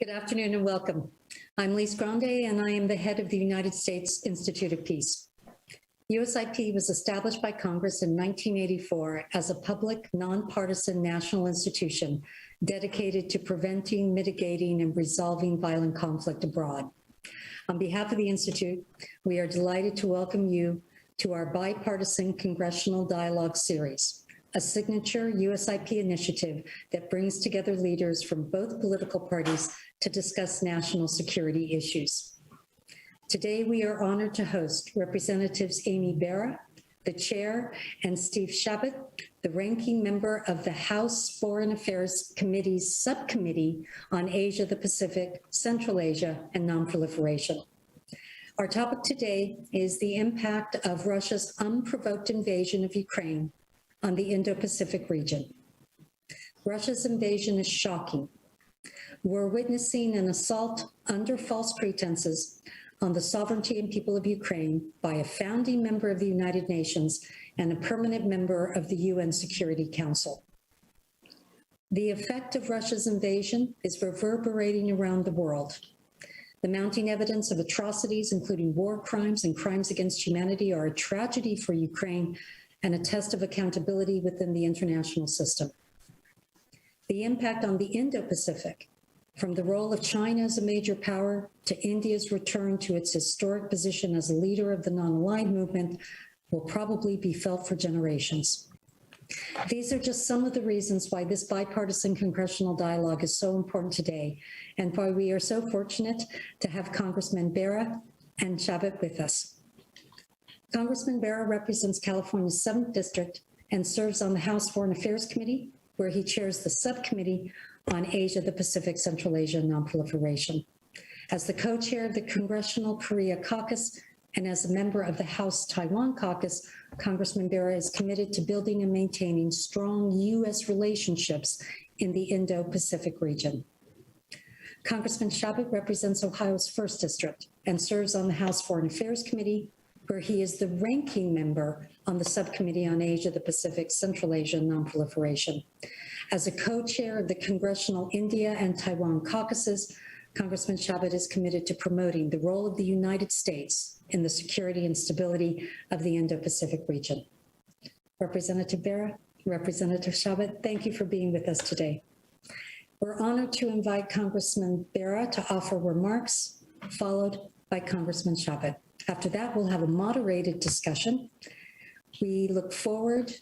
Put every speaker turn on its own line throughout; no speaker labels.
Good afternoon and welcome. I'm Lise Grande and I am the head of the United States Institute of Peace. USIP was established by Congress in 1984 as a public, nonpartisan national institution dedicated to preventing, mitigating, and resolving violent conflict abroad. On behalf of the Institute, we are delighted to welcome you to our Bipartisan Congressional Dialogue Series, a signature USIP initiative that brings together leaders from both political parties to discuss national security issues. Today, we are honored to host Representatives Amy Bera, the chair, and Steve Chabot, the ranking member of the House Foreign Affairs Committee's subcommittee on Asia, the Pacific, Central Asia, and nonproliferation. Our topic today is the impact of Russia's unprovoked invasion of Ukraine on the Indo-Pacific region. Russia's invasion is shocking. We're witnessing an assault under false pretenses on the sovereignty and people of Ukraine by a founding member of the United Nations and a permanent member of the UN Security Council. The effect of Russia's invasion is reverberating around the world. The mounting evidence of atrocities, including war crimes and crimes against humanity, are a tragedy for Ukraine and a test of accountability within the international system. The impact on the Indo-Pacific, from the role of China as a major power to India's return to its historic position as a leader of the non-aligned movement, will probably be felt for generations. These are just some of the reasons why this bipartisan congressional dialogue is so important today, and why we are so fortunate to have Congressman Bera and Chabot with us. Congressman Bera represents California's 7th District and serves on the House Foreign Affairs Committee, where he chairs the subcommittee on Asia, the Pacific, Central Asia, and nonproliferation. As the co-chair of the Congressional Korea Caucus and as a member of the House Taiwan Caucus, Congressman Bera is committed to building and maintaining strong U.S. relationships in the Indo-Pacific region. Congressman Chabot represents Ohio's 1st District and serves on the House Foreign Affairs Committee, where he is the ranking member on the Subcommittee on Asia, the Pacific, Central Asia, and nonproliferation. As a co-chair of the Congressional India and Taiwan caucuses, Congressman Chabot is committed to promoting the role of the United States in the security and stability of the Indo-Pacific region. Representative Bera, Representative Chabot, thank you for being with us today. We're honored to invite Congressman Bera to offer remarks, followed by Congressman Chabot. After that, we'll have a moderated discussion. We look forward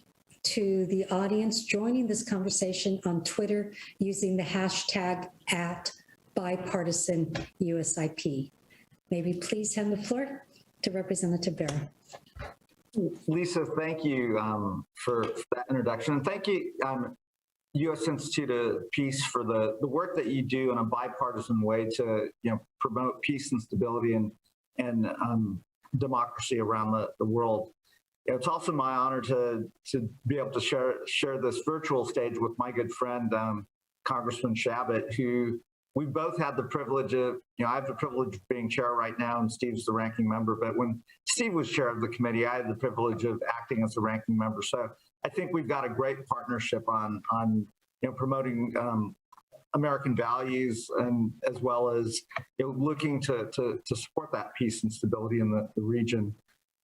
to the audience joining this conversation on Twitter using the hashtag @BipartisanUSIP. May we please hand the floor to Representative Bera.
Lisa, thank you for that introduction. And thank you, U.S. Institute of Peace, for the work that you do in a bipartisan way to promote peace and stability and democracy around the world. It's also my honor to be able to share this virtual stage with my good friend, Congressman Chabot, who we both had the privilege of, I have the privilege of being chair right now, and Steve's the ranking member, but when Steve was chair of the committee, I had the privilege of acting as the ranking member. So I think we've got a great partnership on promoting American values, and as well as looking to support that peace and stability in the region.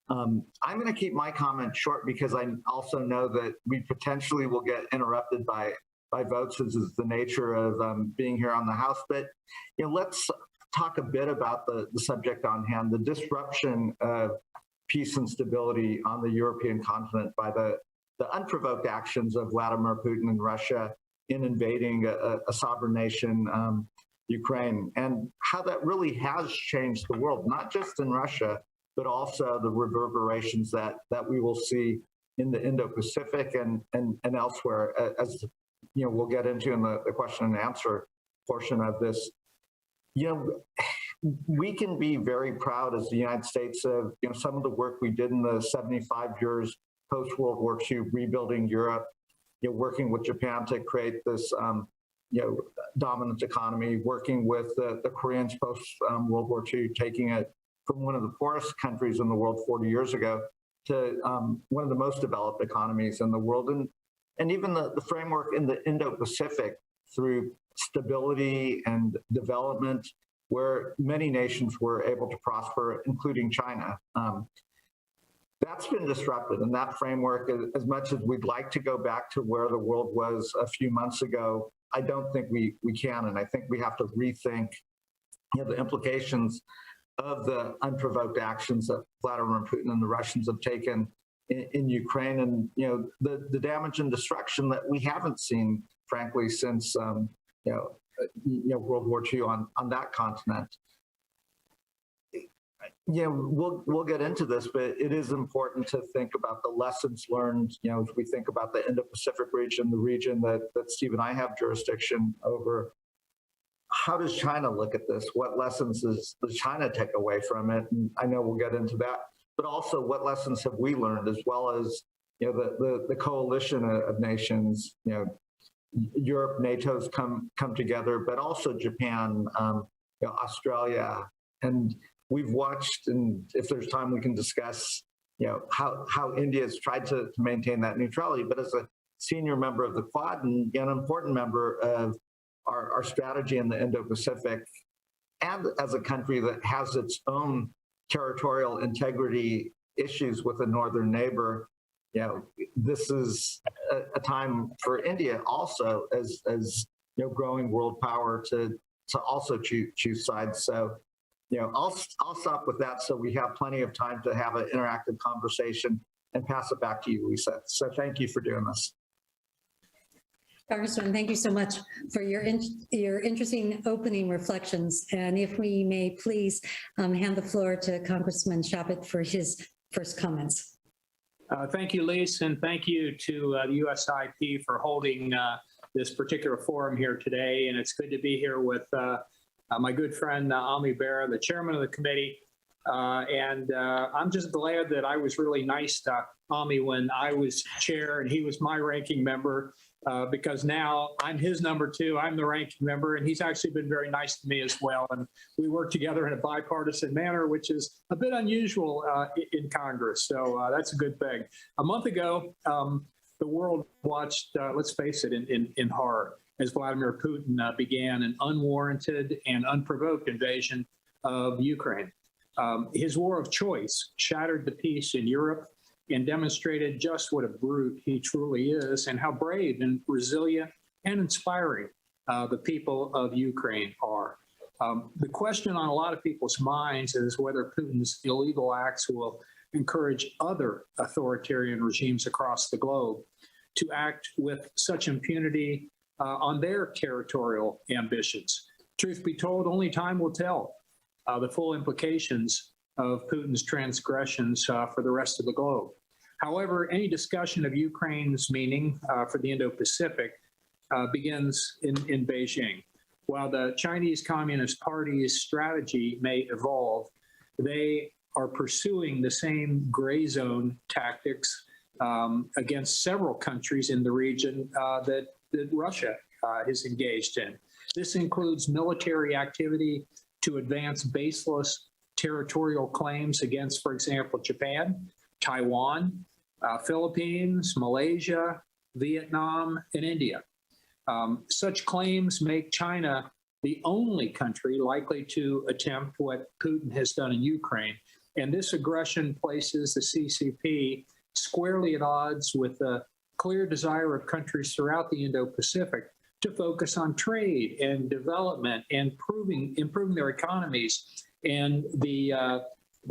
I'm going to keep my comments short because I also know that we potentially will get interrupted by votes, as is the nature of being here on the House. But let's talk a bit about the subject on hand, the disruption of peace and stability on the European continent by the unprovoked actions of Vladimir Putin and Russia in invading a sovereign nation, Ukraine, and how that really has changed the world, not just in Russia, but also the reverberations that we will see in the Indo-Pacific and elsewhere, as we'll get into in the question and answer portion of this. We can be very proud as the United States of some of the work we did in the 75 years post-World War II, rebuilding Europe, working with Japan to create this dominant economy, working with the Koreans post-World War II, taking it from one of the poorest countries in the world 40 years ago to one of the most developed economies in the world, and even the framework in the Indo-Pacific through stability and development where many nations were able to prosper, including China. That's been disrupted, and that framework, as much as we'd like to go back to where the world was a few months ago, I don't think we can, and I think we have to rethink the implications of the unprovoked actions that Vladimir Putin and the Russians have taken in Ukraine, and the damage and destruction that we haven't seen, frankly, since World War II on that continent. We'll get into this, but it is important to think about the lessons learned. As we think about the Indo-Pacific region, the region that Steve and I have jurisdiction over. How does China look at this? What lessons does China take away from it? And I know we'll get into that, but also what lessons have we learned, as well as the coalition of nations. Europe, NATO's come together, but also Japan, Australia, and we've watched. And if there's time, we can discuss, how India has tried to maintain that neutrality. But as a senior member of the Quad and an important member of our strategy in the Indo-Pacific, and as a country that has its own territorial integrity issues with a northern neighbor, this is a time for India also, as growing world power, to also choose sides. So, I'll stop with that, so we have plenty of time to have an interactive conversation, and pass it back to you, Lisa. So thank you for doing this.
Congressman, thank you so much for your interesting opening reflections. And if we may please hand the floor to Congressman Chabot for his first comments.
Thank you, Lisa, and thank you to the USIP for holding this particular forum here today. And it's good to be here with my good friend, Bera, the chairman of the committee. I'm just glad that I was really nice to Ami when I was chair and he was my ranking member, because now I'm his number two, I'm the ranking member, and he's actually been very nice to me as well. And we work together in a bipartisan manner, which is a bit unusual in Congress. So that's a good thing. A month ago, the world watched, let's face it, in horror, as Vladimir Putin began an unwarranted and unprovoked invasion of Ukraine. His war of choice shattered the peace in Europe and demonstrated just what a brute he truly is, and how brave and resilient and inspiring the people of Ukraine are. The question on a lot of people's minds is whether Putin's illegal acts will encourage other authoritarian regimes across the globe to act with such impunity on their territorial ambitions. Truth be told, only time will tell the full implications of Putin's transgressions for the rest of the globe. However, any discussion of Ukraine's meaning for the Indo-Pacific begins in Beijing. While the Chinese Communist Party's strategy may evolve, they are pursuing the same gray zone tactics against several countries in the region that Russia is engaged in. This includes military activity to advance baseless territorial claims against, for example, Japan, Taiwan, Philippines, Malaysia, Vietnam, and India. Such claims make China the only country likely to attempt what Putin has done in Ukraine. And this aggression places the CCP squarely at odds with the clear desire of countries throughout the Indo-Pacific to focus on trade and development and improving their economies and the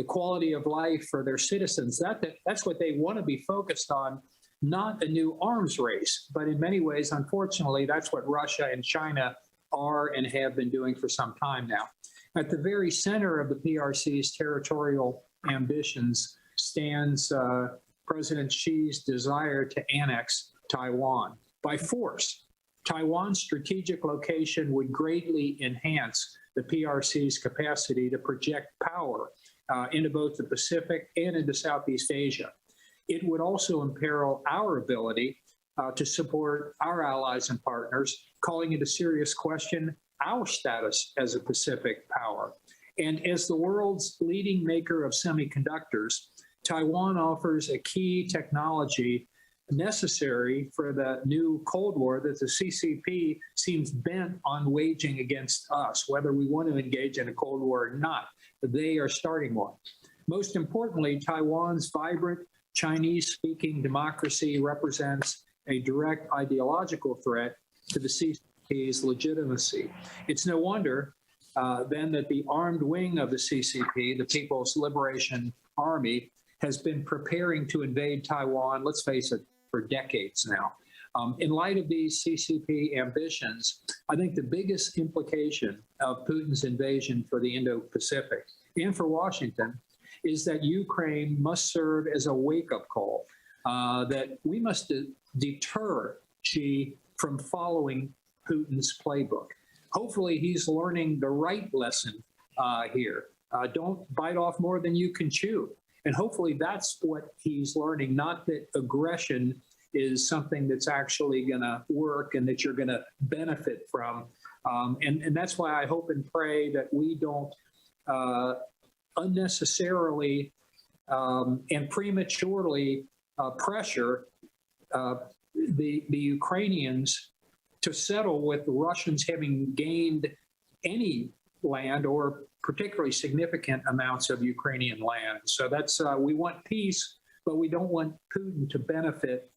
quality of life for their citizens. That's what they want to be focused on, not a new arms race. But in many ways, unfortunately, that's what Russia and China are and have been doing for some time now. At the very center of the PRC's territorial ambitions stands President Xi's desire to annex Taiwan by force. Taiwan's strategic location would greatly enhance the PRC's capacity to project power into both the Pacific and into Southeast Asia. It would also imperil our ability to support our allies and partners, calling into serious question our status as a Pacific power. And as the world's leading maker of semiconductors, Taiwan offers a key technology necessary for the new Cold War that the CCP seems bent on waging against us, whether we want to engage in a Cold War or not. They are starting one. Most importantly, Taiwan's vibrant Chinese-speaking democracy represents a direct ideological threat to the CCP's legitimacy. It's no wonder then that the armed wing of the CCP, the People's Liberation Army, has been preparing to invade Taiwan, let's face it, for decades now. In light of these CCP ambitions, I think the biggest implication of Putin's invasion for the Indo-Pacific and for Washington is that Ukraine must serve as a wake-up call, that we must deter Xi from following Putin's playbook. Hopefully, he's learning the right lesson here. Don't bite off more than you can chew. And hopefully that's what he's learning, not that aggression is something that's actually going to work and that you're going to benefit from. And that's why I hope and pray that we don't unnecessarily and prematurely pressure the Ukrainians to settle with the Russians having gained any land or particularly significant amounts of Ukrainian land. So that's, we want peace, but we don't want Putin to benefit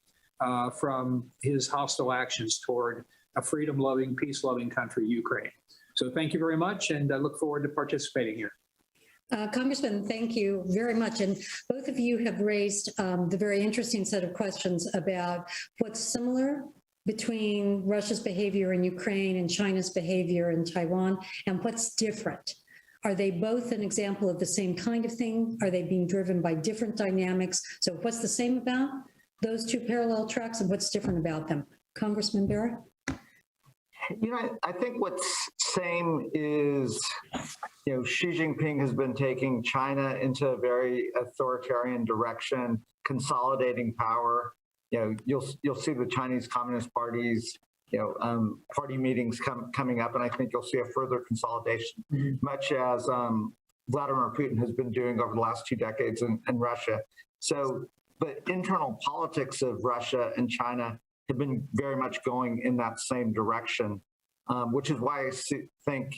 from his hostile actions toward a freedom-loving, peace-loving country, Ukraine. So thank you very much, and I look forward to participating here.
Congressman, thank you very much. And both of you have raised the very interesting set of questions about what's similar between Russia's behavior in Ukraine and China's behavior in Taiwan, and what's different. Are they both an example of the same kind of thing? Are they being driven by different dynamics? So what's the same about those two parallel tracks and what's different about them? Congressman Bera?
You know, I think what's same is, you know, Xi Jinping has been taking China into a very authoritarian direction, consolidating power. You know, you'll see the Chinese Communist Party's, you know, party meetings coming up, and I think you'll see a further consolidation, much as Vladimir Putin has been doing over the last 2 decades in Russia. So the internal politics of Russia and China have been very much going in that same direction, which is why I think,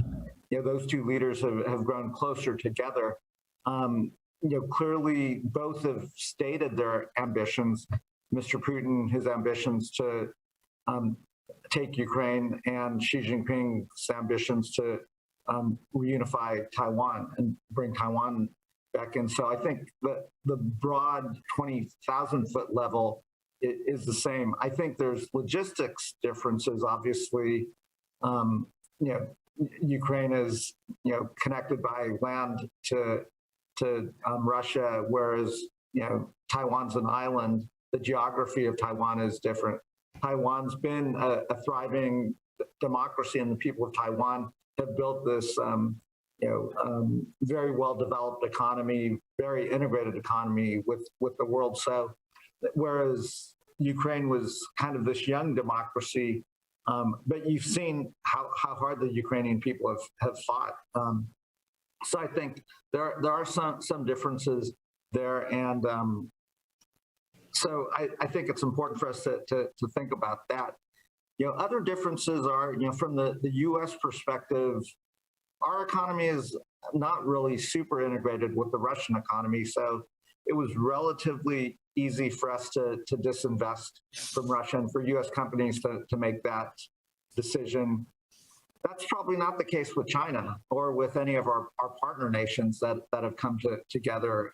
you know, those two leaders have grown closer together. You know, clearly both have stated their ambitions. Mr. Putin, his ambitions to take Ukraine, and Xi Jinping's ambitions to reunify Taiwan and bring Taiwan back in. So I think the broad 20,000-foot level is the same. I think there's logistics differences. Obviously, you know, Ukraine is, you know, connected by land to Russia, whereas, you know, Taiwan's an island. The geography of Taiwan is different. Taiwan's been a thriving democracy, and the people of Taiwan have built this, you know, very well-developed economy, very integrated economy with the world. So, whereas Ukraine was kind of this young democracy, but you've seen how hard the Ukrainian people have fought. So I think there are some differences there, and so I think it's important for us to think about that. You know, other differences are, you know, from the U.S. perspective, our economy is not really super integrated with the Russian economy. So it was relatively easy for us to disinvest from Russia and for U.S. companies to make that decision. That's probably not the case with China or with any of our partner nations that have come together.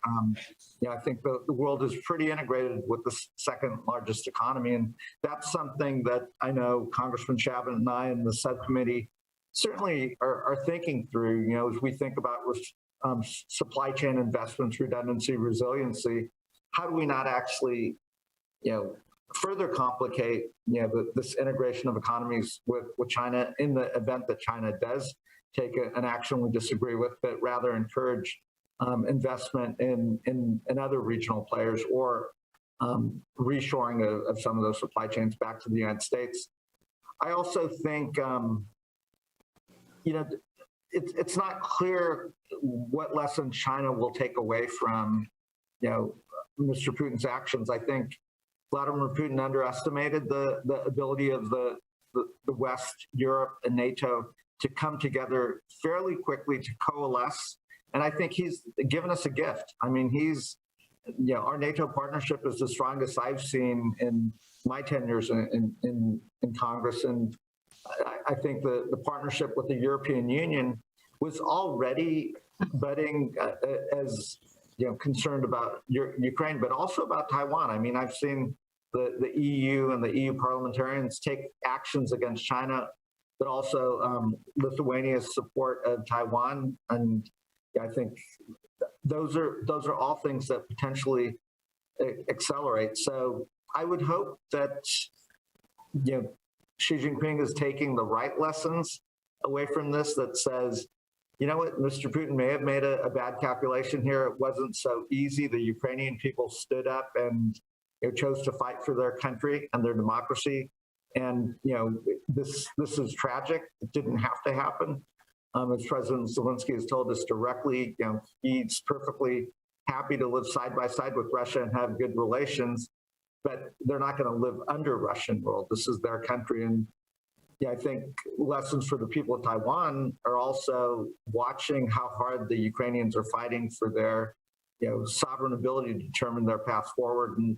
You know, I think the world is pretty integrated with the second largest economy. And that's something that I know Congressman Chabot and I in the subcommittee certainly are thinking through, you know, as we think about supply chain investments, redundancy, resiliency. How do we not actually, you know, further complicate, you know, this integration of economies with China in the event that China does take an action we disagree with, but rather encourage investment in other regional players or reshoring of some of those supply chains back to the United States. I also think, you know, it's not clear what lessons China will take away from, you know, Mr. Putin's actions. I think Vladimir Putin underestimated the ability of the West, Europe, and NATO to come together fairly quickly to coalesce. And I think he's given us a gift. I mean, our NATO partnership is the strongest I've seen in my tenures in Congress. And I think the partnership with the European Union was already budding as concerned about Ukraine, but also about Taiwan. I mean, I've seen the EU and the EU parliamentarians take actions against China, but also Lithuania's support of Taiwan. And I think those are all things that potentially accelerate. So I would hope that Xi Jinping is taking the right lessons away from this, that says, you know what, Mr. Putin may have made a bad calculation here. It wasn't so easy. The Ukrainian people stood up and chose to fight for their country and their democracy. And this is tragic. It didn't have to happen. As President Zelensky has told us directly, he's perfectly happy to live side by side with Russia and have good relations, but they're not going to live under Russian rule. This is their country. And I think lessons for the people of Taiwan are also watching how hard the Ukrainians are fighting for their sovereign ability to determine their path forward. And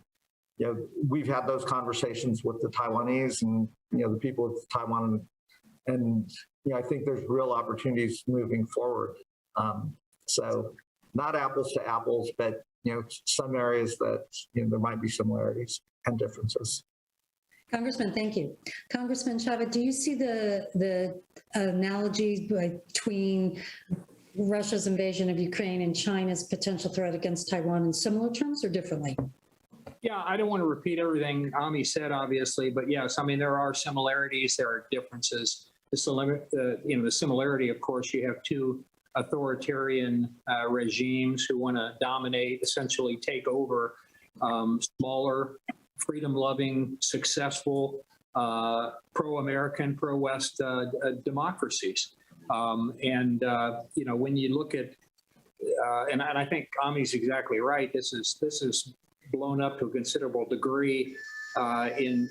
we've had those conversations with the Taiwanese and the people of Taiwan, and I think there's real opportunities moving forward. So not apples to apples, but some areas that there might be similarities and differences.
Congressman, thank you. Congressman Chabot, do you see the analogy between Russia's invasion of Ukraine and China's potential threat against Taiwan in similar terms or differently?
Yeah, I don't want to repeat everything Ami said, obviously, but yes, I mean, there are similarities, there are differences. The similarity, of course, you have two authoritarian regimes who want to dominate, essentially take over smaller, freedom-loving, successful, pro-American, pro-West democracies. When you look at, and I think Ami's exactly right, this is blown up to a considerable degree in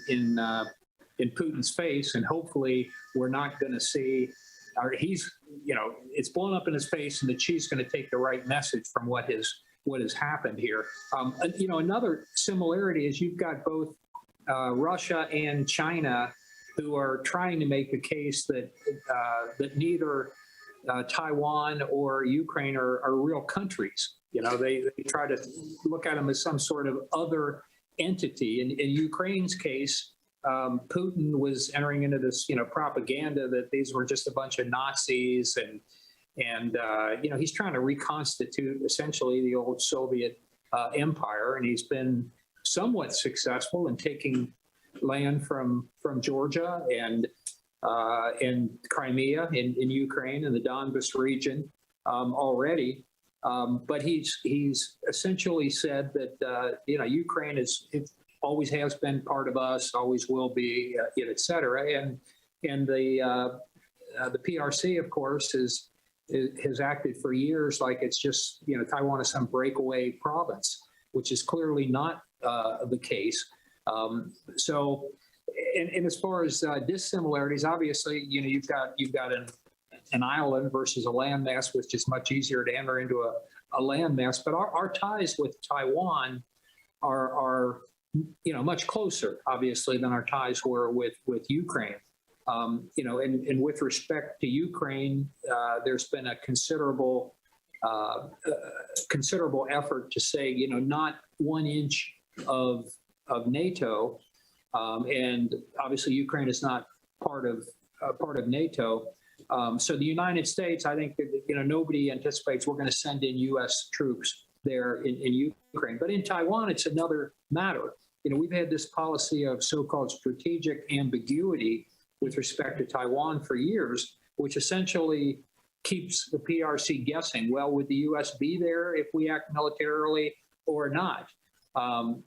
Putin's face, and hopefully we're not going to see, or it's blown up in his face, and that Xi's going to take the right message from what has happened here. Another similarity is you've got both Russia and China who are trying to make the case that neither Taiwan or Ukraine are real countries. They try to look at them as some sort of other entity. In Ukraine's case, Putin was entering into this, propaganda that these were just a bunch of Nazis, and he's trying to reconstitute essentially the old Soviet empire, and he's been somewhat successful in taking land from Georgia and Crimea in Ukraine and the Donbas region already. But he's essentially said that Ukraine it always has been part of us, always will be, et cetera. And the PRC, of course, has acted for years like it's just Taiwan is some breakaway province, which is clearly not the case. And as far as dissimilarities, obviously, you've got an island versus a landmass, which is much easier to enter into a landmass. But our ties with Taiwan are much closer, obviously, than our ties were with Ukraine. And with respect to Ukraine, there's been a considerable effort to say, not 1 inch of NATO, and obviously Ukraine is not part of NATO. So the United States, I think, nobody anticipates we're going to send in U.S. troops there in Ukraine. But in Taiwan, it's another matter. We've had this policy of so-called strategic ambiguity with respect to Taiwan for years, which essentially keeps the PRC guessing, well, would the U.S. be there if we act militarily or not?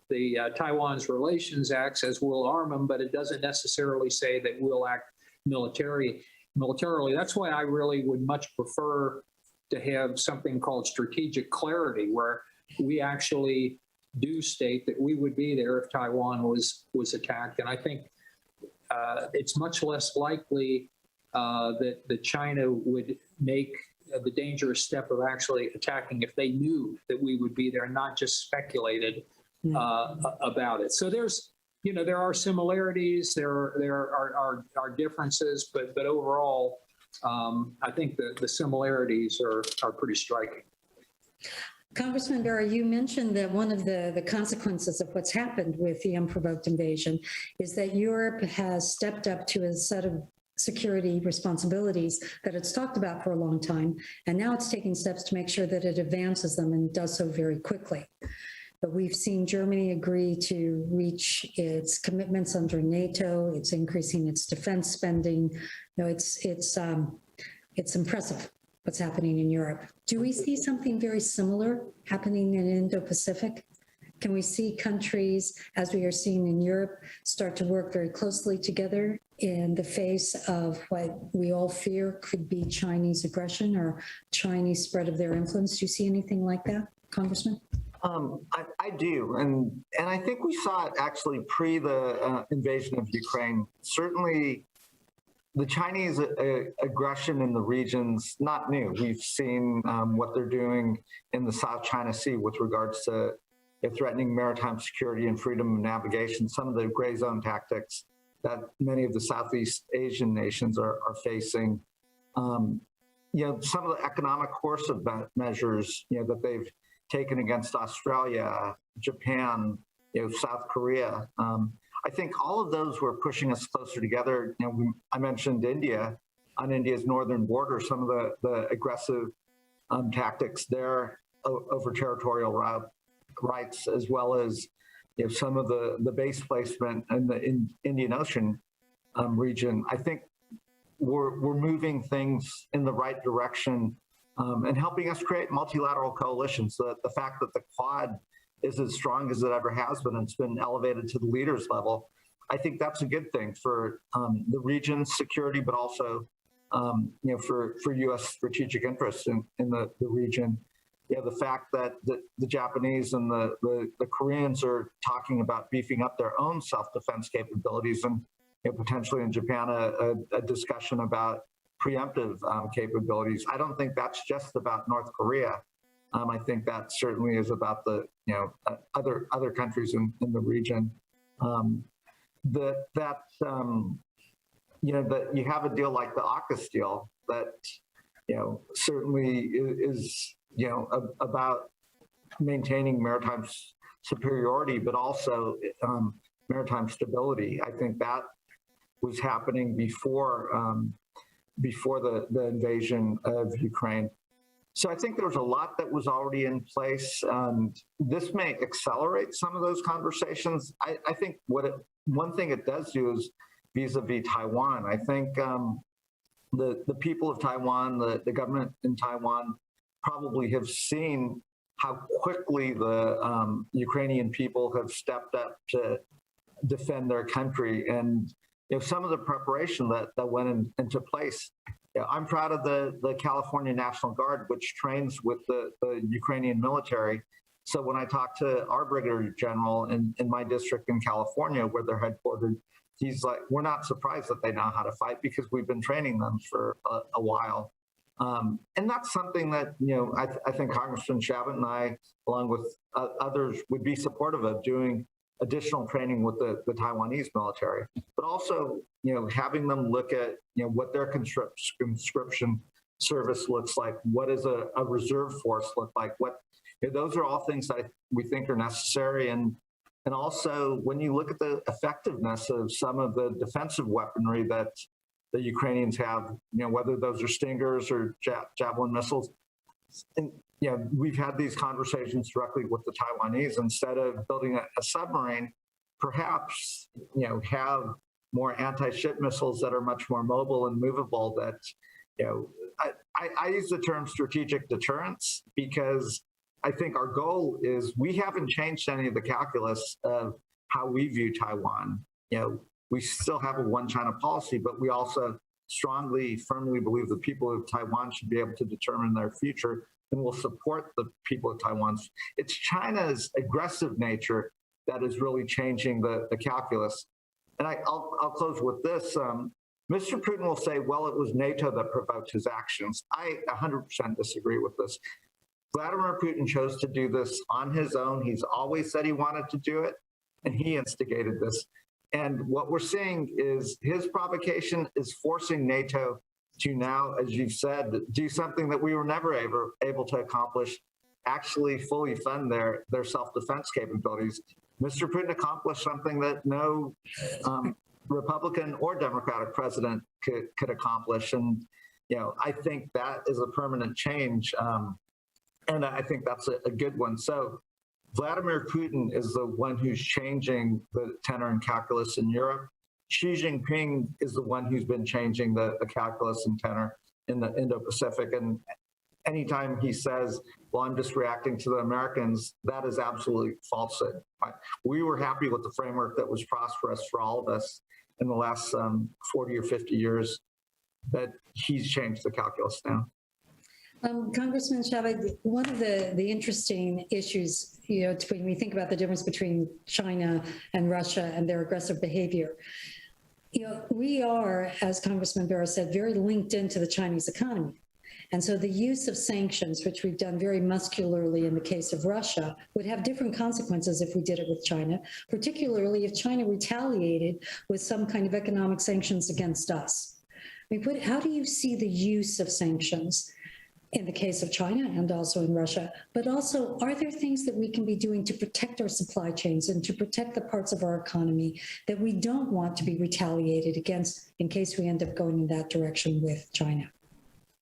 The Taiwan's Relations Act says we'll arm them, but it doesn't necessarily say that we'll act militarily. That's why I really would much prefer to have something called strategic clarity, where we actually do state that we would be there if Taiwan was attacked. And I think it's much less likely that China would make the dangerous step of actually attacking if they knew that we would be there, not just speculated about it. So there are similarities, there are differences, but overall, I think the similarities are pretty striking.
Congressman Bera, you mentioned that one of the consequences of what's happened with the unprovoked invasion is that Europe has stepped up to a set of security responsibilities that it's talked about for a long time, and now it's taking steps to make sure that it advances them and does so very quickly. But we've seen Germany agree to reach its commitments under NATO. It's increasing its defense spending. You know, it's impressive what's happening in Europe. Do we see something very similar happening in Indo-Pacific? Can we see countries, as we are seeing in Europe, start to work very closely together in the face of what we all fear could be Chinese aggression or Chinese spread of their influence? Do you see anything like that, Congressman?
I do, and I think we saw it actually pre the invasion of Ukraine. Certainly, the Chinese aggression in the region's not new. We've seen what they're doing in the South China Sea with regards to threatening maritime security and freedom of navigation, some of the gray zone tactics that many of the Southeast Asian nations are facing. Some of the economic coercive measures, that they've taken against Australia, Japan, South Korea. I think all of those were pushing us closer together. I mentioned India, on India's northern border, some of the aggressive tactics there over territorial rights, as well as some of the base placement in the Indian Ocean region. I think we're moving things in the right direction and helping us create multilateral coalitions. So that the fact that the Quad is as strong as it ever has been, and it's been elevated to the leaders level, I think that's a good thing for the region's security, but also for U.S. strategic interests in the region. The fact that the Japanese and the Koreans are talking about beefing up their own self-defense capabilities, and potentially in Japan a discussion about preemptive capabilities. I don't think that's just about North Korea. I think that certainly is about the other countries in the region. That you have a deal like the AUKUS deal that certainly is about maintaining maritime superiority, but also maritime stability. I think that was happening before the invasion of Ukraine. So I think there was a lot that was already in place. This may accelerate some of those conversations. I think one thing it does do is vis-a-vis Taiwan. I think the people of Taiwan, the government in Taiwan, probably have seen how quickly the Ukrainian people have stepped up to defend their country, and some of the preparation that went into place. I'm proud of the California National Guard, which trains with the Ukrainian military. So when I talk to our brigadier general in my district in California, where they're headquartered, he's like, we're not surprised that they know how to fight because we've been training them for a while. And that's something that, I think Congressman Chabot and I, along with others, would be supportive of doing additional training with the Taiwanese military, but also, having them look at, what their conscription service looks like. What does a reserve force look like? Those are all things that we think are necessary. And also, when you look at the effectiveness of some of the defensive weaponry that the Ukrainians have, whether those are Stingers or Javelin missiles, and we've had these conversations directly with the Taiwanese. Instead of building a submarine, perhaps have more anti-ship missiles that are much more mobile and movable. That I use the term strategic deterrence because I think our goal is we haven't changed any of the calculus of how we view Taiwan. We still have a one China policy, but we also strongly, firmly believe the people of Taiwan should be able to determine their future, and will support the people of Taiwan. It's China's aggressive nature that is really changing the calculus. And I'll close with this. Mr. Putin will say, well, it was NATO that provoked his actions. I 100% disagree with this. Vladimir Putin chose to do this on his own. He's always said he wanted to do it, and he instigated this. And what we're seeing is his provocation is forcing NATO to now, as you've said, do something that we were never able to accomplish, actually fully fund their self-defense capabilities. Mr. Putin accomplished something that no Republican or Democratic president could accomplish. And, I think that is a permanent change. And I think that's a good one. So Vladimir Putin is the one who's changing the tenor and calculus in Europe. Xi Jinping is the one who's been changing the calculus and tenor in the Indo-Pacific. And anytime he says, well, I'm just reacting to the Americans, that is absolutely falsehood. We were happy with the framework that was prosperous for all of us in the last 40 or 50 years, but he's changed the calculus now.
Congressman Chabot, one of the interesting issues, when we think about the difference between China and Russia and their aggressive behavior, we are, as Congressman Bera said, very linked into the Chinese economy. And so the use of sanctions, which we've done very muscularly in the case of Russia, would have different consequences if we did it with China, particularly if China retaliated with some kind of economic sanctions against us. How do you see the use of sanctions in the case of China and also in Russia? But also, are there things that we can be doing to protect our supply chains and to protect the parts of our economy that we don't want to be retaliated against in case we end up going in that direction with China?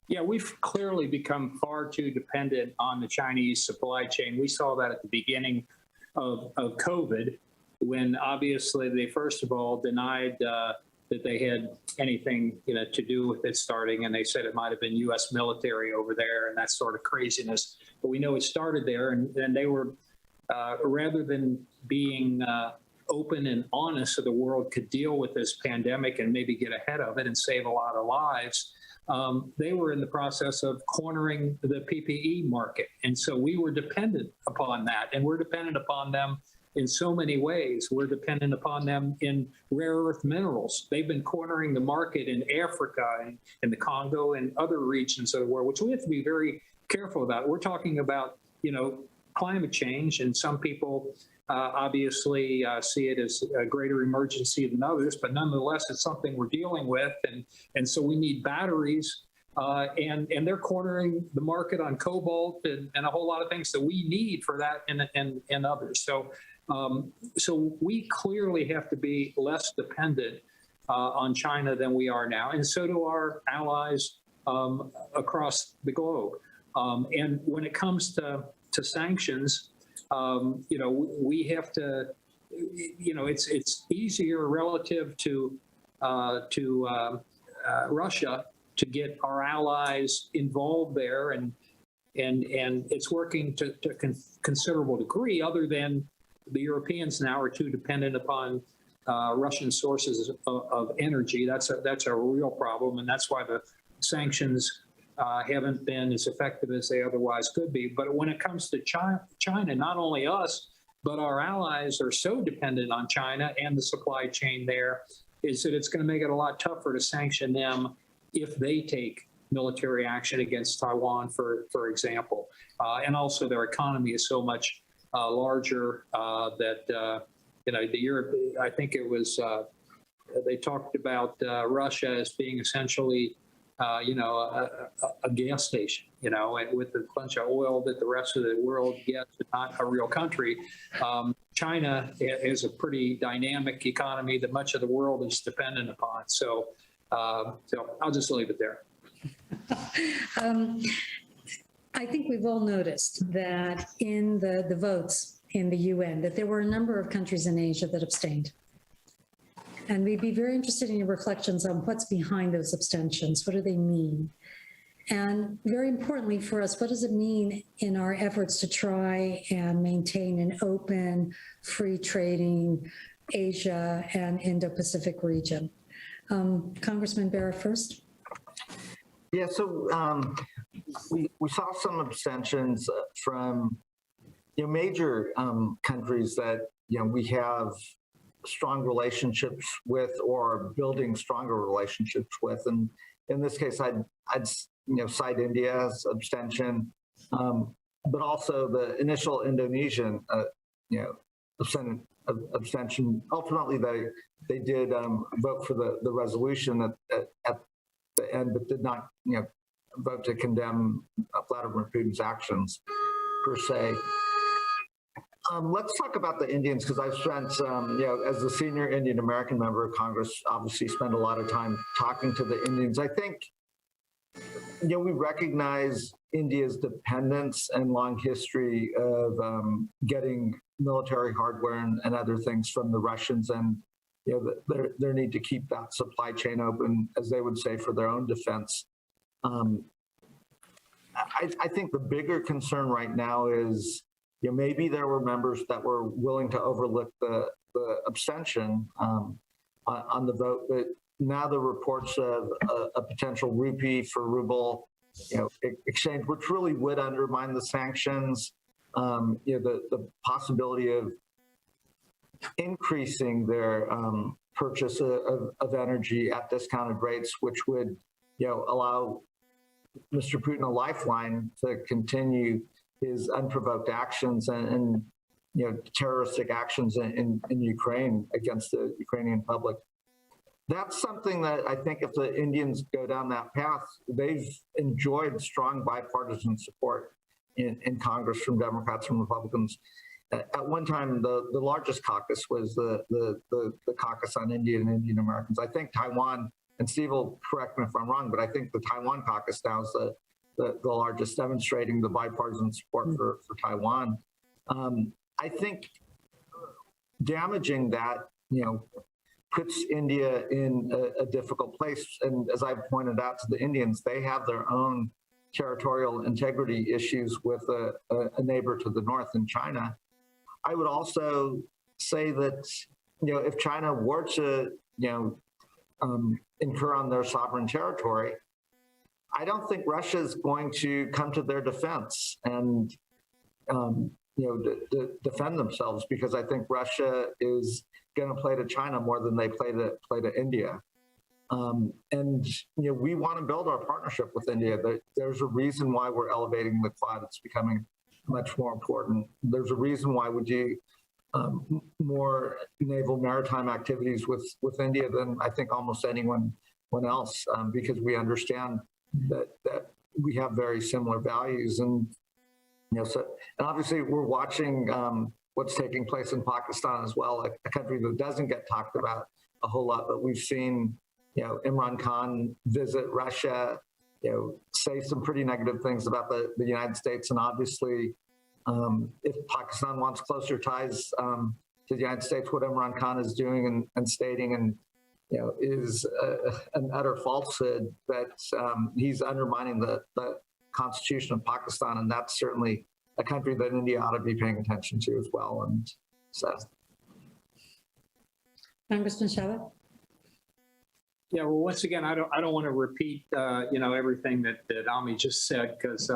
Yeah, we've clearly become far too dependent on the Chinese supply chain. We saw that at the beginning of COVID, when obviously they first of all denied that they had anything to do with it starting, and they said it might have been U.S. military over there and that sort of craziness. But we know it started there, and they were, rather than being open and honest so the world could deal with this pandemic and maybe get ahead of it and save a lot of lives, they were in the process of cornering the PPE market. And so we were dependent upon that, and we're dependent upon them in so many ways. We're dependent upon them in rare earth minerals. They've been cornering the market in Africa and in the Congo and other regions of the world, which we have to be very careful about. We're talking about, climate change, and some people obviously see it as a greater emergency than others, but nonetheless, it's something we're dealing with. And so we need batteries, and they're cornering the market on cobalt and a whole lot of things that we need for that and others. So we clearly have to be less dependent on China than we are now, and so do our allies across the globe. And when it comes to sanctions, we have to, it's easier relative to Russia to get our allies involved there, and it's working to a considerable degree, other than the Europeans now are too dependent upon Russian sources of energy. That's a real problem, and that's why the sanctions haven't been as effective as they otherwise could be. But when it comes to China, not only us, but our allies are so dependent on China and the supply chain there, is that it's going to make it a lot tougher to sanction them if they take military action against Taiwan, for example. And also their economy is so much larger that, the Europe, I think it was, they talked about Russia as being essentially a gas station, with a bunch of oil that the rest of the world gets, not a real country. China is a pretty dynamic economy that much of the world is dependent upon. So I'll just leave it there.
I think we've all noticed that in the votes in the UN, that there were a number of countries in Asia that abstained. And we'd be very interested in your reflections on what's behind those abstentions. What do they mean? And very importantly for us, what does it mean in our efforts to try and maintain an open, free trading Asia and Indo-Pacific region? Congressman Bera first.
Yeah, so we saw some abstentions from major countries that we have strong relationships with or building stronger relationships with, and in this case, I'd cite India as abstention, but also the initial Indonesian abstention. Ultimately, they did vote for the resolution at the end, but did not vote to condemn Vladimir Putin's actions per se. Let's talk about the Indians, because I've spent, as the senior Indian American member of Congress, obviously spend a lot of time talking to the Indians. I think, we recognize India's dependence and long history of getting military hardware and other things from the Russians, and their need to keep that supply chain open, as they would say, for their own defense. I think the bigger concern right now is, maybe there were members that were willing to overlook the abstention on the vote, but now the reports of a potential rupee for ruble exchange, which really would undermine the sanctions, the possibility of increasing their purchase of energy at discounted rates, which would allow Mr. Putin a lifeline to continue his unprovoked actions and terroristic actions in Ukraine against the Ukrainian public. That's something that I think if the Indians go down that path, they've enjoyed strong bipartisan support in Congress from Democrats and Republicans. At one time, the largest caucus was the caucus on India and Indian Americans. I think Taiwan, and Steve will correct me if I'm wrong, but I think the Taiwan caucus now is the largest, demonstrating the bipartisan support for Taiwan. I think damaging that, puts India in a difficult place. And as I pointed out to the Indians, they have their own territorial integrity issues with a neighbor to the north in China. I would also say that, if China were to, incur on their sovereign territory, I don't think Russia is going to come to their defense and, defend themselves, because I think Russia is going to play to China more than they play to India. And we want to build our partnership with India. There's a reason why we're elevating the Quad. It's becoming much more important. There's a reason why we do more naval maritime activities with India than I think almost anyone else, because we understand that we have very similar values. And and obviously we're watching what's taking place in Pakistan as well, a country that doesn't get talked about a whole lot, but we've seen Imran Khan visit Russia, say some pretty negative things about the United States. And obviously, if Pakistan wants closer ties to the United States, what Imran Khan is doing and stating and is an utter falsehood, that he's undermining the Constitution of Pakistan, and that's certainly a country that India ought to be paying attention to as well. And so, Congressman
Chabot.
Yeah, well, once again, I don't want to repeat, everything that Ami just said, because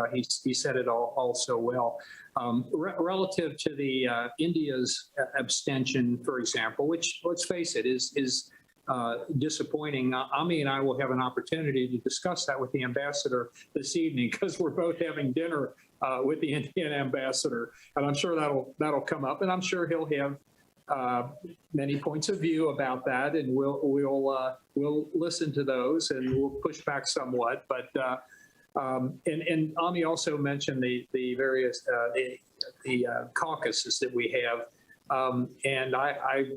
he said it all so well. Relative to the India's abstention, for example, which, let's face it, is disappointing. Ami and I will have an opportunity to discuss that with the ambassador this evening, because we're both having dinner with the Indian ambassador, and I'm sure that'll come up, and I'm sure he'll have many points of view about that, and we'll listen to those, and we'll push back somewhat. But and Ami also mentioned the various the caucuses that we have, and I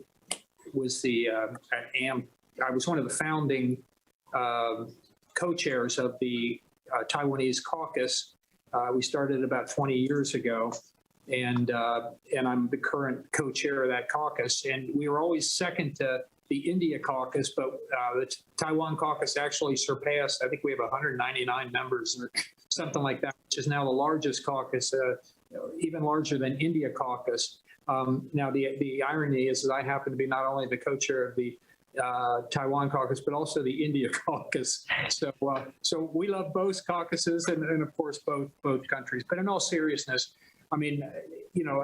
was I was one of the founding co-chairs of the Taiwanese caucus. We started about 20 years ago. And I'm the current co-chair of that caucus. And we were always second to the India caucus, but the Taiwan caucus actually surpassed, I think we have 199 members or something like that, which is now the largest caucus, even larger than India caucus. Now, the irony is that I happen to be not only the co-chair of the Taiwan caucus, but also the India caucus. So, so we love both caucuses and of course both countries. But in all seriousness, I mean, you know,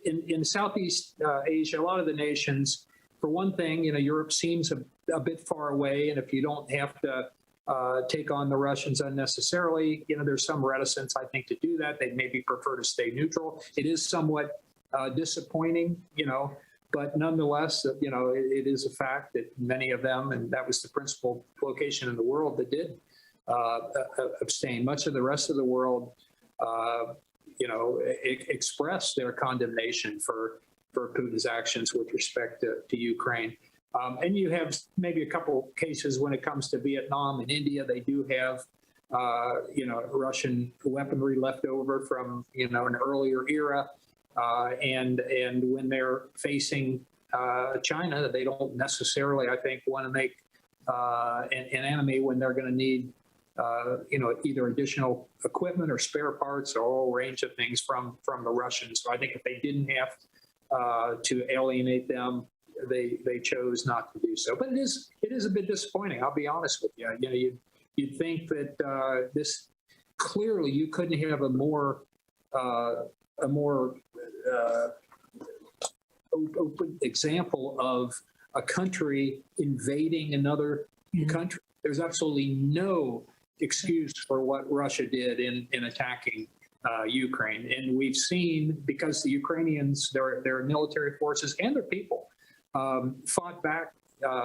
in Southeast Asia, a lot of the nations, for one thing, you know, Europe seems a bit far away, and if you don't have to take on the Russians unnecessarily, you know, there's some reticence, I think, to do that. They maybe prefer to stay neutral. It is somewhat disappointing, you know. But nonetheless, you know, it is a fact that many of them, and that was the principal location in the world that did abstain. Much of the rest of the world, you know, expressed their condemnation for Putin's actions with respect to Ukraine. And you have maybe a couple cases when it comes to Vietnam and India. They do have, you know, Russian weaponry left over from, you know, an earlier era. And when they're facing China, they don't necessarily, I think, want to make an enemy when they're going to need, you know, either additional equipment or spare parts or a whole range of things from the Russians. So I think if they didn't have to alienate them, they chose not to do so. But it is a bit disappointing. I'll be honest with you. You know, you'd think that this clearly you couldn't have a more open example of a country invading another country. There's absolutely no excuse for what Russia did in attacking Ukraine. And we've seen, because the Ukrainians, their military forces and their people fought back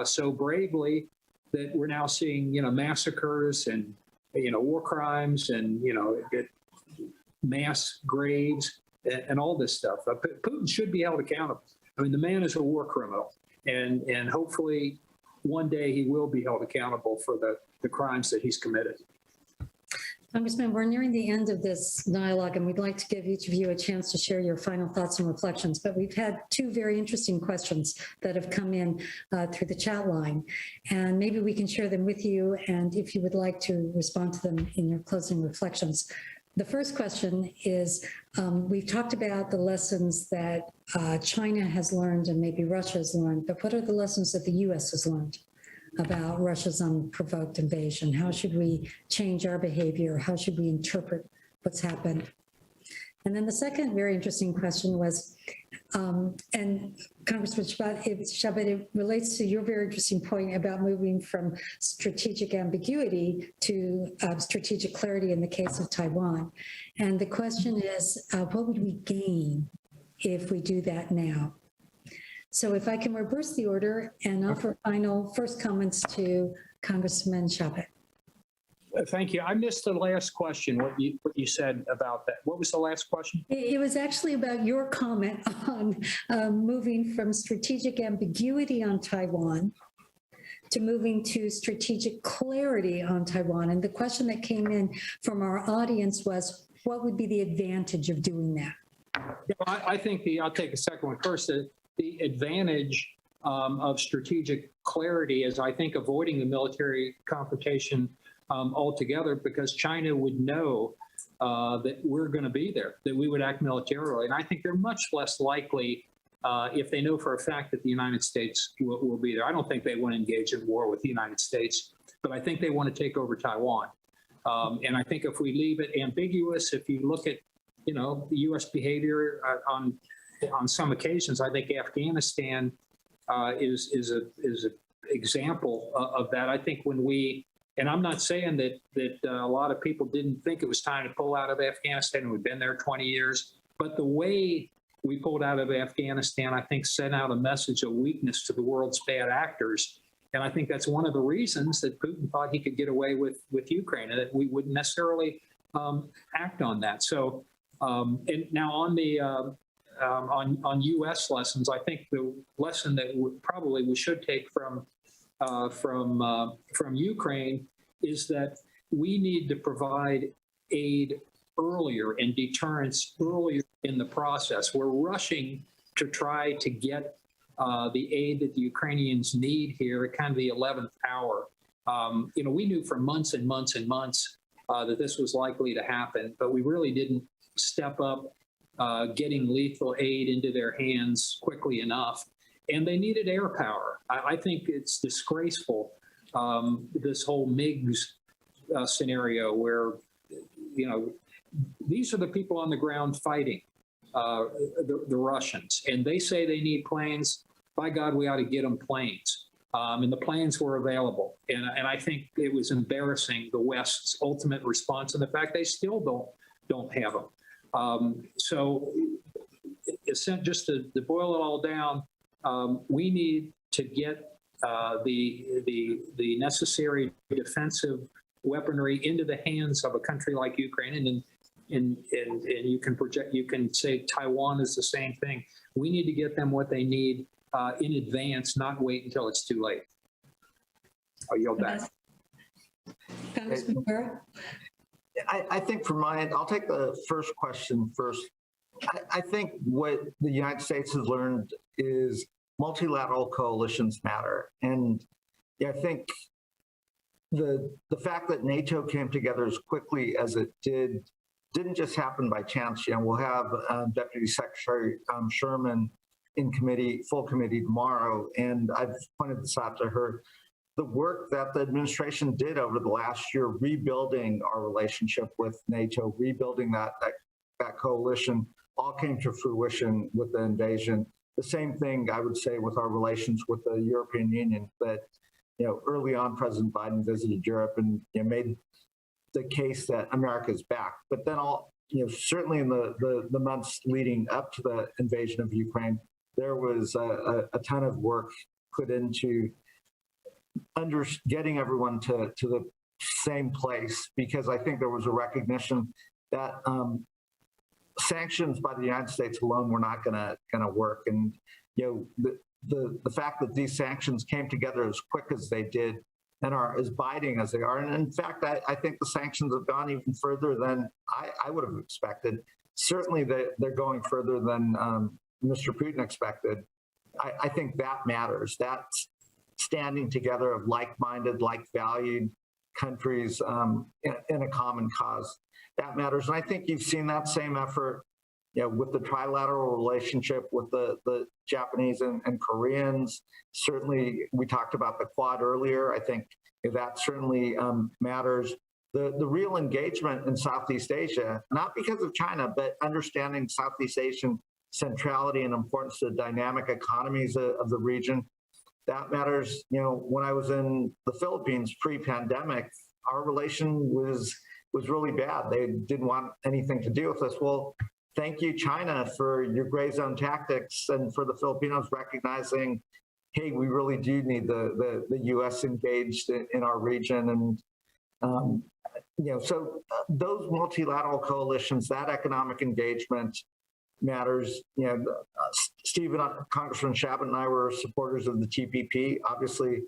so bravely that we're now seeing, you know, massacres and, you know, war crimes and, you know, mass graves and all this stuff. Putin should be held accountable. I mean, the man is a war criminal, and hopefully one day he will be held accountable for the crimes that he's committed.
Congressman, we're nearing the end of this dialogue, and we'd like to give each of you a chance to share your final thoughts and reflections. But we've had two very interesting questions that have come in through the chat line, and maybe we can share them with you, and if you would like to respond to them in your closing reflections. The first question is, we've talked about the lessons that China has learned and maybe Russia has learned, but what are the lessons that the U.S. has learned about Russia's unprovoked invasion? How should we change our behavior? How should we interpret what's happened? And then the second very interesting question was, and Congressman Chabot, it relates to your very interesting point about moving from strategic ambiguity to strategic clarity in the case of Taiwan. And the question is, what would we gain if we do that now? So if I can reverse the order and offer final first comments to Congressman Chabot.
Thank you. I missed the last question, what you said about that. What was the last question?
It was actually about your comment on moving from strategic ambiguity on Taiwan to moving to strategic clarity on Taiwan. And the question that came in from our audience was, what would be the advantage of doing that?
I think I'll take the second one first. The advantage of strategic clarity is, I think, avoiding the military confrontation altogether, because China would know that we're going to be there, that we would act militarily. And I think they're much less likely, if they know for a fact that the United States will be there. I don't think they want to engage in war with the United States, but I think they want to take over Taiwan. And I think if we leave it ambiguous, if you look at, you know, the U.S. behavior on some occasions, I think Afghanistan is an example of that. I think when we, and I'm not saying that a lot of people didn't think it was time to pull out of Afghanistan. We've been there 20 years. But the way we pulled out of Afghanistan, I think, sent out a message of weakness to the world's bad actors. And I think that's one of the reasons that Putin thought he could get away with Ukraine, and that we wouldn't necessarily act on that. So, and now on the on U.S. lessons, I think the lesson that we should take from Ukraine is that we need to provide aid earlier and deterrence earlier in the process. We're rushing to try to get the aid that the Ukrainians need here at kind of the 11th hour. You know, we knew for months and months and months that this was likely to happen, but we really didn't step up getting lethal aid into their hands quickly enough. and they needed air power. I think it's disgraceful, this whole MiGs scenario where, these are the people on the ground fighting the Russians, and they say they need planes. By God, we ought to get them planes. And the planes were available. And I think it was embarrassing, the West's ultimate response, and the fact they still don't have them. So just to boil it all down, we need to get the necessary defensive weaponry into the hands of a country like Ukraine, and you can say Taiwan is the same thing. We need to get them what they need in advance, not wait until it's too late. I'll yield back.
Congressman Bera?
I think for mine, I'll take the first question first. I think what the United States has learned is multilateral coalitions matter. And I think the fact that NATO came together as quickly as it didn't just happen by chance. We'll have Deputy Secretary Sherman in full committee tomorrow, and I've pointed this out to her. The work that the administration did over the last year, rebuilding our relationship with NATO, rebuilding that coalition, all came to fruition with the invasion. The same thing I would say with our relations with the European Union, that early on President Biden visited Europe and made the case that America is back. But then certainly in the months leading up to the invasion of Ukraine, there was a ton of work put into getting everyone to the same place, because I think there was a recognition that sanctions by the United States alone were not going to work. And the fact that these sanctions came together as quick as they did and are as biting as they are, and in fact, I think the sanctions have gone even further than I would have expected. Certainly, they're going further than Mr. Putin expected. I think that matters. That's standing together of like-minded, like-valued countries in a common cause. That matters. And I think you've seen that same effort with the trilateral relationship with the Japanese and Koreans. Certainly, we talked about the Quad earlier. I think that certainly matters. The real engagement in Southeast Asia, not because of China, but understanding Southeast Asian centrality and importance to the dynamic economies of the region, that matters. When I was in the Philippines pre-pandemic, our relation was really bad. They didn't want anything to do with us. Well, thank you, China, for your gray zone tactics, and for the Filipinos recognizing, hey, we really do need the U.S. engaged in our region. And so those multilateral coalitions, that economic engagement matters. Stephen, Congressman Chabot and I were supporters of the TPP. Obviously,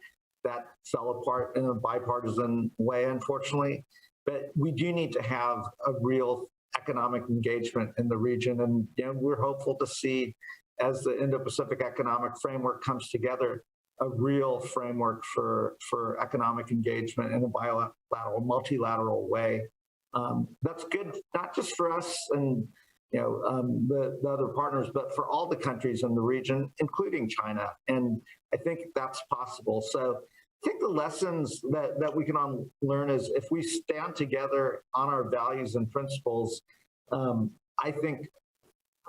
that fell apart in a bipartisan way, unfortunately. But we do need to have a real economic engagement in the region. And we're hopeful to see, as the Indo-Pacific economic framework comes together, a real framework for economic engagement in a bilateral, multilateral way. That's good, not just for us and the other partners, but for all the countries in the region, including China. And I think that's possible. So I think the lessons that we can all learn is, if we stand together on our values and principles, I think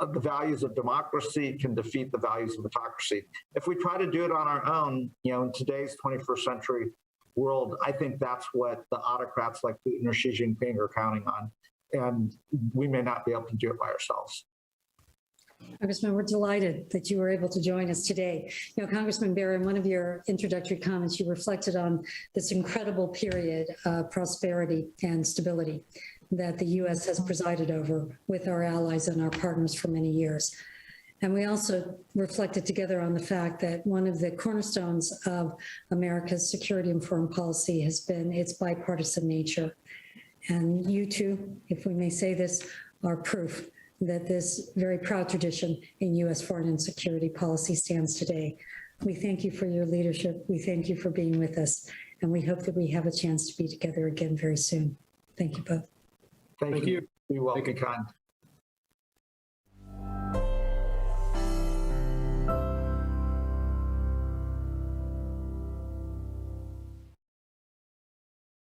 the values of democracy can defeat the values of autocracy. If we try to do it on our own, in today's 21st century world, I think that's what the autocrats like Putin or Xi Jinping are counting on. And we may not be able to do it by ourselves.
Congressman, we're delighted that you were able to join us today. Congressman Bera, in one of your introductory comments, you reflected on this incredible period of prosperity and stability that the U.S. has presided over with our allies and our partners for many years. And we also reflected together on the fact that one of the cornerstones of America's security and foreign policy has been its bipartisan nature. And you two, if we may say this, are proof that this very proud tradition in U.S. foreign and security policy stands today. We thank you for your leadership. We thank you for being with us. And we hope that we have a chance to be together again very soon. Thank you both.
Thank you. Be well, be kind.